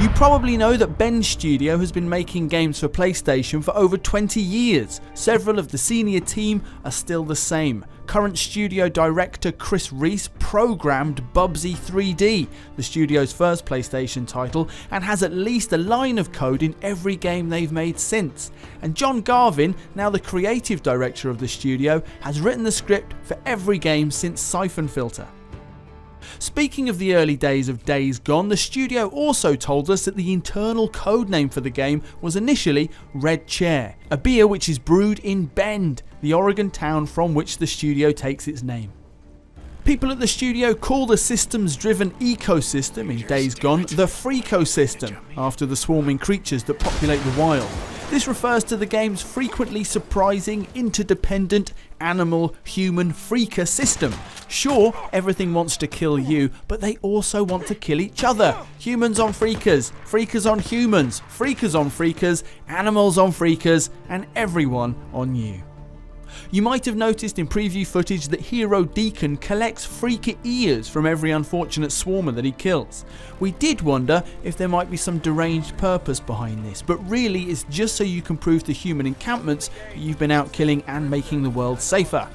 You probably know that Ben's studio has been making games for PlayStation for over 20 years. Several of the senior team are still the same. Current studio director Chris Reese programmed Bubsy 3D, the studio's first PlayStation title, and has at least a line of code in every game they've made since. And John Garvin, now the creative director of the studio, has written the script for every game since Siphon Filter. Speaking of the early days of Days Gone, the studio also told us that the internal codename for the game was initially Red Chair, a beer which is brewed in Bend, the Oregon town from which the studio takes its name. People at the studio call the systems-driven ecosystem in Days Gone the Freakosystem, after the swarming creatures that populate the wild. This refers to the game's frequently surprising, interdependent, animal-human freaker system. Sure, everything wants to kill you, but they also want to kill each other. Humans on freakers, freakers on humans, freakers on freakers, animals on freakers, and everyone on you. You might have noticed in preview footage that hero Deacon collects freaker ears from every unfortunate swarmer that he kills. We did wonder if there might be some deranged purpose behind this, but really it's just so you can prove to human encampments that you've been out killing and making the world safer.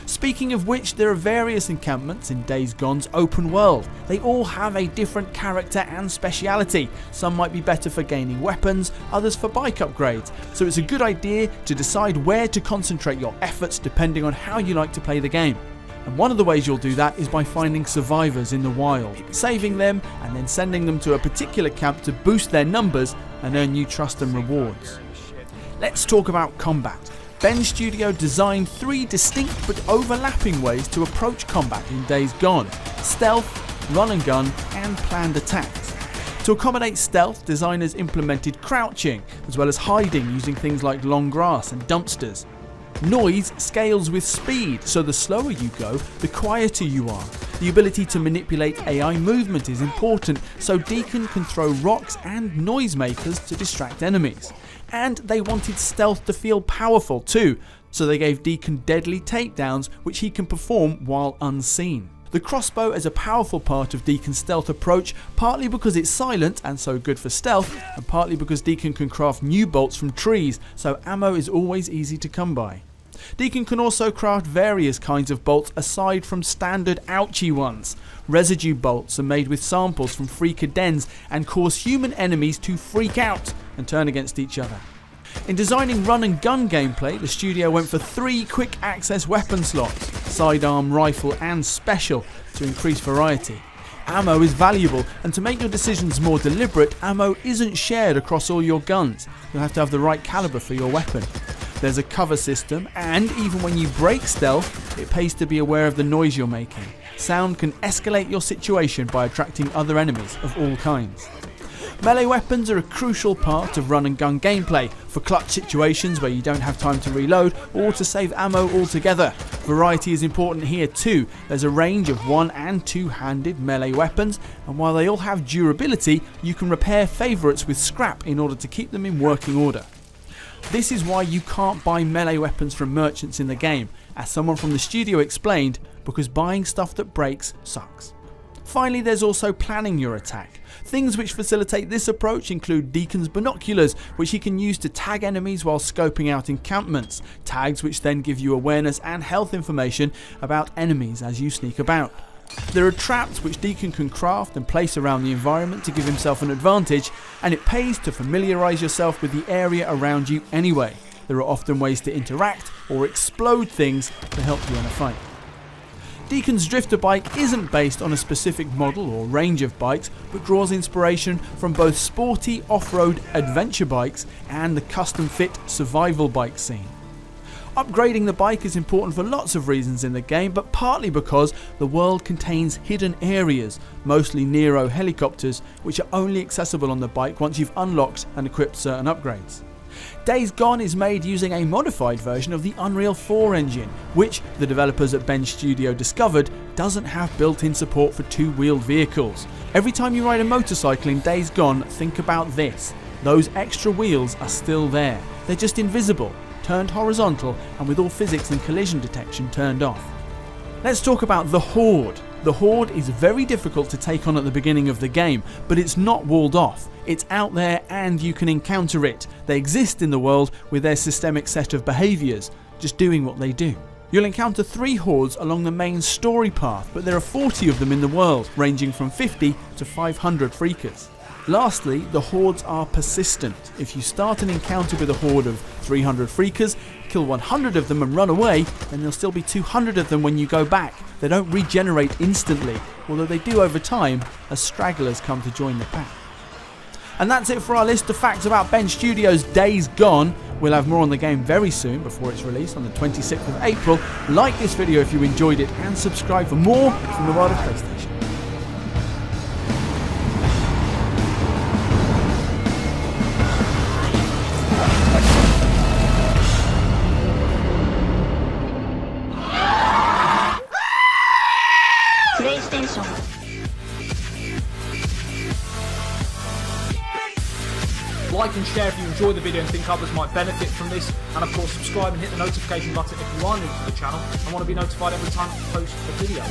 Speaking of which, there are various encampments in Days Gone's open world. They all have a different character and speciality. Some might be better for gaining weapons, others for bike upgrades, so it's a good idea to decide where to concentrate your efforts depending on how you like to play the game. And one of the ways you'll do that is by finding survivors in the wild, saving them and then sending them to a particular camp to boost their numbers and earn new trust and rewards. Let's talk about combat. Ben's studio designed 3 distinct but overlapping ways to approach combat in Days Gone: stealth, run and gun, and planned attacks. To accommodate stealth, designers implemented crouching, as well as hiding using things like long grass and dumpsters. Noise scales with speed, so the slower you go, the quieter you are. The ability to manipulate AI movement is important, so Deacon can throw rocks and noisemakers to distract enemies. And they wanted stealth to feel powerful too, so they gave Deacon deadly takedowns which he can perform while unseen. The crossbow is a powerful part of Deacon's stealth approach, partly because it's silent and so good for stealth, and partly because Deacon can craft new bolts from trees, so ammo is always easy to come by. Deacon can also craft various kinds of bolts aside from standard ouchie ones. Residue bolts are made with samples from freaker dens and cause human enemies to freak out and turn against each other. In designing run and gun gameplay, the studio went for 3 quick access weapon slots, sidearm, rifle and special, to increase variety. Ammo is valuable, and to make your decisions more deliberate, ammo isn't shared across all your guns. You'll have to have the right caliber for your weapon. There's a cover system, and even when you break stealth, it pays to be aware of the noise you're making. Sound can escalate your situation by attracting other enemies of all kinds. Melee weapons are a crucial part of run and gun gameplay, for clutch situations where you don't have time to reload or to save ammo altogether. Variety is important here too. There's a range of 1- and 2-handed melee weapons, and while they all have durability, you can repair favourites with scrap in order to keep them in working order. This is why you can't buy melee weapons from merchants in the game, as someone from the studio explained, because buying stuff that breaks sucks. Finally, there's also planning your attack. Things which facilitate this approach include Deacon's binoculars, which he can use to tag enemies while scoping out encampments, tags which then give you awareness and health information about enemies as you sneak about. There are traps which Deacon can craft and place around the environment to give himself an advantage, and it pays to familiarise yourself with the area around you anyway. There are often ways to interact or explode things to help you in a fight. Deacon's drifter bike isn't based on a specific model or range of bikes, but draws inspiration from both sporty off-road adventure bikes and the custom-fit survival bike scene. Upgrading the bike is important for lots of reasons in the game, but partly because the world contains hidden areas, mostly Nero helicopters, which are only accessible on the bike once you've unlocked and equipped certain upgrades. Days Gone is made using a modified version of the Unreal 4 engine, which the developers at Ben's studio discovered doesn't have built-in support for 2-wheeled vehicles. Every time you ride a motorcycle in Days Gone, think about this. Those extra wheels are still there. They're just invisible, turned horizontal, and with all physics and collision detection turned off. Let's talk about the Horde. The Horde is very difficult to take on at the beginning of the game, but it's not walled off. It's out there and you can encounter it. They exist in the world with their systemic set of behaviours, just doing what they do. You'll encounter 3 hordes along the main story path, but there are 40 of them in the world, ranging from 50 to 500 freakers. Lastly, the hordes are persistent. If you start an encounter with a horde of 300 freakers, kill 100 of them and run away, then there'll still be 200 of them when you go back. They don't regenerate instantly, although they do over time as stragglers come to join the pack. And that's it for our list of facts about Bend Studios' Days Gone. We'll have more on the game very soon before it's released on the 26th of April. Like this video if you enjoyed it and subscribe for more from the world of PlayStation. Like and share if you enjoy the video and think others might benefit from this, and of course subscribe and hit the notification button if you are new to the channel and want to be notified every time I post a video.